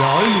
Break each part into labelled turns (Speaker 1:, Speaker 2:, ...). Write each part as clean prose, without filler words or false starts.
Speaker 1: Ya Ali.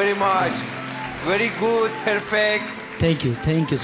Speaker 2: very much very good perfect
Speaker 3: Thank you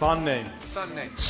Speaker 4: son name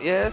Speaker 2: Yes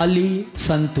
Speaker 3: Ali Santu.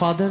Speaker 3: father.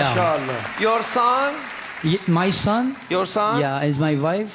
Speaker 3: Yeah.
Speaker 2: Your son
Speaker 3: My son.
Speaker 2: Your son
Speaker 3: Yeah, is my wife.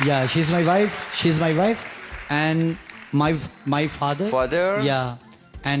Speaker 3: Yeah, she's my wife. She's my wife, and my father.
Speaker 2: Father.
Speaker 3: Yeah, and